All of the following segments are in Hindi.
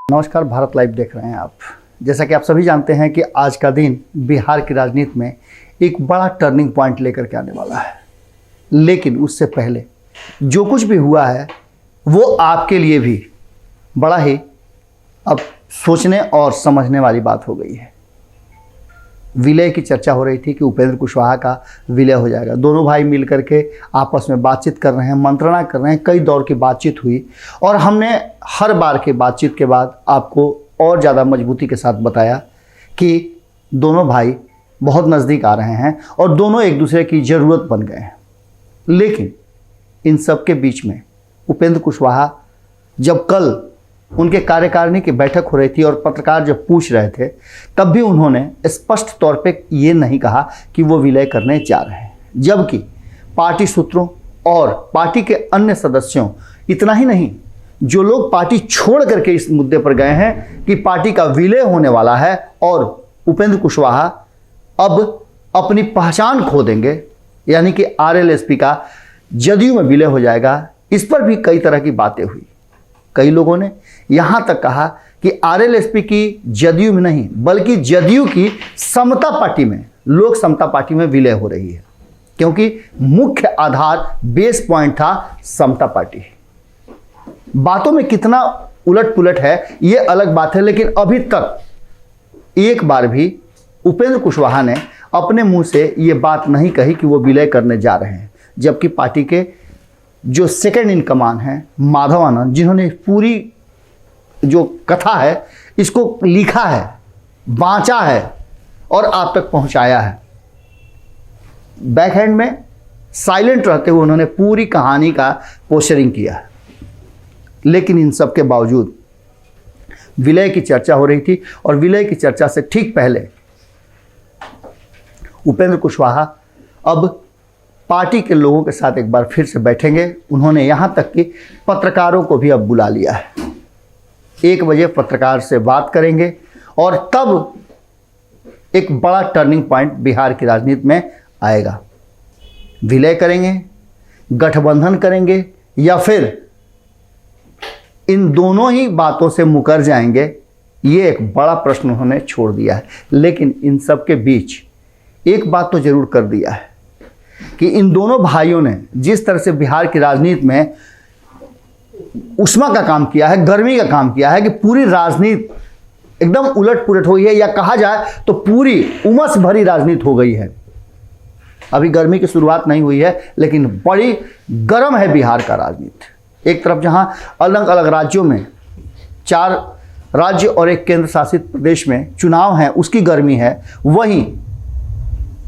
नमस्कार, भारत लाइव देख रहे हैं आप। जैसा कि आप सभी जानते हैं कि आज का दिन बिहार की राजनीति में एक बड़ा टर्निंग पॉइंट लेकर के आने वाला है। लेकिन उससे पहले जो कुछ भी हुआ है वो आपके लिए भी बड़ा ही अब सोचने और समझने वाली बात हो गई है। विलय की चर्चा हो रही थी कि उपेंद्र कुशवाहा का विलय हो जाएगा। दोनों भाई मिल करके आपस में बातचीत कर रहे हैं, मंत्रणा कर रहे हैं। कई दौर की बातचीत हुई और हमने हर बार की बातचीत के बाद आपको और ज़्यादा मजबूती के साथ बताया कि दोनों भाई बहुत नज़दीक आ रहे हैं और दोनों एक दूसरे की ज़रूरत बन गए हैं। लेकिन इन सब के बीच में उपेंद्र कुशवाहा जब कल उनके कार्यकारिणी की बैठक हो रही थी और पत्रकार जब पूछ रहे थे तब भी उन्होंने स्पष्ट तौर पे ये नहीं कहा कि वो विलय करने जा रहे हैं। जबकि पार्टी सूत्रों और पार्टी के अन्य सदस्यों, इतना ही नहीं, जो लोग पार्टी छोड़ करके इस मुद्दे पर गए हैं कि पार्टी का विलय होने वाला है और उपेंद्र कुशवाहा अब अपनी पहचान खो देंगे, यानी कि आरएलएसपी का जदयू में विलय हो जाएगा, इस पर भी कई तरह की बातें हुई। कई लोगों ने यहां तक कहा कि आरएलएसपी की जदयू में नहीं बल्कि जदयू की समता पार्टी में, लोक समता पार्टी में विलय हो रही है, क्योंकि मुख्य आधार बेस पॉइंट था समता पार्टी। बातों में कितना उलट पुलट है ये अलग बात है, लेकिन अभी तक एक बार भी उपेंद्र कुशवाहा ने अपने मुंह से ये बात नहीं कही कि वो विलय करने जा रहे हैं। जबकि पार्टी के जो सेकंड इन कमान है माधव आनंद, जिन्होंने पूरी जो कथा है इसको लिखा है, बांचा है और आप तक पहुंचाया है, बैकहैंड में साइलेंट रहते हुए उन्होंने पूरी कहानी का पोस्टरिंग किया है। लेकिन इन सब के बावजूद विलय की चर्चा हो रही थी और विलय की चर्चा से ठीक पहले उपेंद्र कुशवाहा अब पार्टी के लोगों के साथ एक बार फिर से बैठेंगे। उन्होंने यहाँ तक कि पत्रकारों को भी अब बुला लिया है। 1 बजे पत्रकार से बात करेंगे और तब एक बड़ा टर्निंग पॉइंट बिहार की राजनीति में आएगा। विलय करेंगे, गठबंधन करेंगे या फिर इन दोनों ही बातों से मुकर जाएंगे, ये एक बड़ा प्रश्न उन्होंने छोड़ दिया है। लेकिन इन सब के बीच एक बात तो जरूर कर दिया है कि इन दोनों भाइयों ने जिस तरह से बिहार की राजनीति में उष्मा का काम किया है, गर्मी का काम किया है, कि पूरी राजनीति एकदम उलट पुलट हुई है, या कहा जाए तो पूरी उमस भरी राजनीति हो गई है। अभी गर्मी की शुरुआत नहीं हुई है, लेकिन बड़ी गर्म है बिहार का राजनीति। एक तरफ जहां अलग अलग राज्यों में 4 राज्य और एक केंद्र शासित प्रदेश में चुनाव है, उसकी गर्मी है, वहीं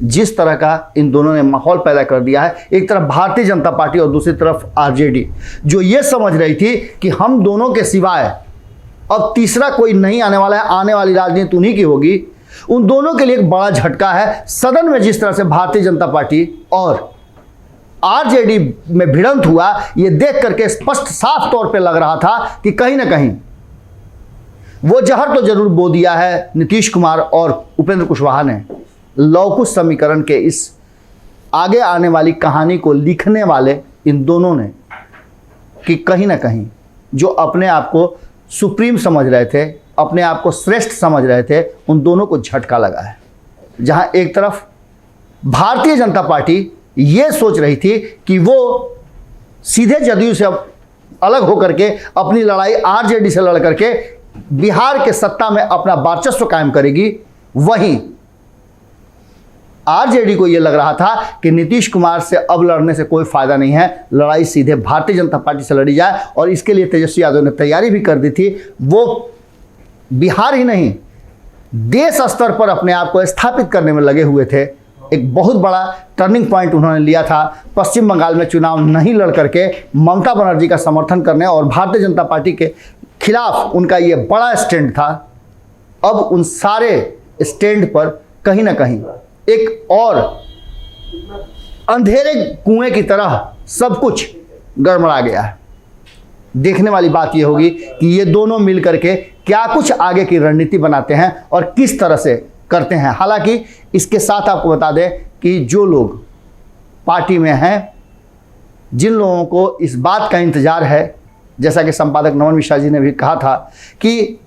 जिस तरह का इन दोनों ने माहौल पैदा कर दिया है, एक तरफ भारतीय जनता पार्टी और दूसरी तरफ आरजेडी, जो ये समझ रही थी कि हम दोनों के सिवाय अब तीसरा कोई नहीं आने वाला है, आने वाली राजनीति उन्हीं की होगी, उन दोनों के लिए एक बड़ा झटका है। सदन में जिस तरह से भारतीय जनता पार्टी और आरजेडी में भिड़ंत हुआ, ये देख करके स्पष्ट साफ तौर पे लग रहा था कि कहीं ना कहीं वो जहर तो जरूर बो दिया है नीतीश कुमार और उपेंद्र कुशवाहा ने लवकुश समीकरण के इस आगे आने वाली कहानी को लिखने वाले इन दोनों ने, कि कहीं ना कहीं जो अपने आप को सुप्रीम समझ रहे थे, अपने आप को श्रेष्ठ समझ रहे थे, उन दोनों को झटका लगा है। जहां एक तरफ भारतीय जनता पार्टी ये सोच रही थी कि वो सीधे जदयू से अब अलग होकर के अपनी लड़ाई आरजेडी से लड़ करके बिहार के सत्ता में अपना वर्चस्व कायम करेगी, वहीं आरजेडी को यह लग रहा था कि नीतीश कुमार से अब लड़ने से कोई फायदा नहीं है, लड़ाई सीधे भारतीय जनता पार्टी से लड़ी जाए। और इसके लिए तेजस्वी यादव ने तैयारी भी कर दी थी। वो बिहार ही नहीं, देश स्तर पर अपने आप को स्थापित करने में लगे हुए थे। एक बहुत बड़ा टर्निंग पॉइंट उन्होंने लिया था पश्चिम बंगाल में चुनाव नहीं लड़ करके ममता बनर्जी का समर्थन करने, और भारतीय जनता पार्टी के खिलाफ उनका ये बड़ा स्टैंड था। अब उन सारे स्टैंड पर कहीं ना कहीं एक और अंधेरे कुएं की तरह सब कुछ गड़बड़ा गया है। देखने वाली बात यह होगी कि ये दोनों मिल करके क्या कुछ आगे की रणनीति बनाते हैं और किस तरह से करते हैं। हालांकि इसके साथ आपको बता दें कि जो लोग पार्टी में हैं, जिन लोगों को इस बात का इंतजार है जैसा कि संपादक नमन मिश्रा जी ने भी कहा था कि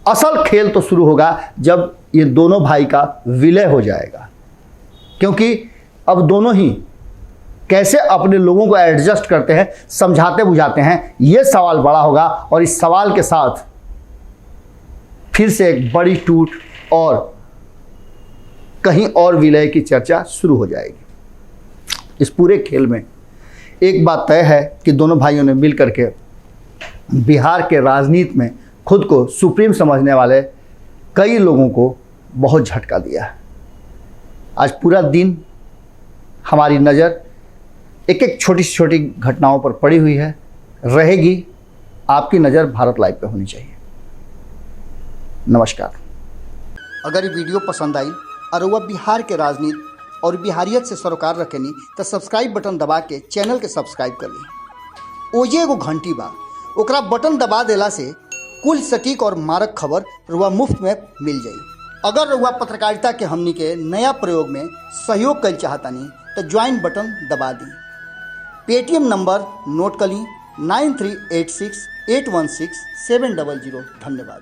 असल खेल तो शुरू होगा जब ये दोनों भाई का विलय हो जाएगा, क्योंकि अब दोनों ही कैसे अपने लोगों को एडजस्ट करते हैं, समझाते बुझाते हैं, ये सवाल बड़ा होगा। और इस सवाल के साथ फिर से एक बड़ी टूट और कहीं और विलय की चर्चा शुरू हो जाएगी। इस पूरे खेल में एक बात तय है कि दोनों भाइयों ने मिल करके बिहार के राजनीति में खुद को सुप्रीम समझने वाले कई लोगों को बहुत झटका दिया है। आज पूरा दिन हमारी नज़र एक एक छोटी से छोटी घटनाओं पर पड़ी हुई है, रहेगी। आपकी नज़र भारत लाइव पे होनी चाहिए। नमस्कार। अगर ये वीडियो पसंद आई और वह बिहार के राजनीति और बिहारियत से सरोकार रखेनी तो सब्सक्राइब बटन दबा के चैनल के सब्सक्राइब कर ली। ओजे एगो घंटी बा, ओकरा बटन दबा देला से कुल सटीक और मारक खबर रुआ मुफ्त में मिल जाई। अगर रुआ पत्रकारिता के हमनी के नया प्रयोग में सहयोग कर चाहतानी तो ज्वाइन बटन दबा दी। पेटीएम नंबर नोट कर ली 9386816700। धन्यवाद।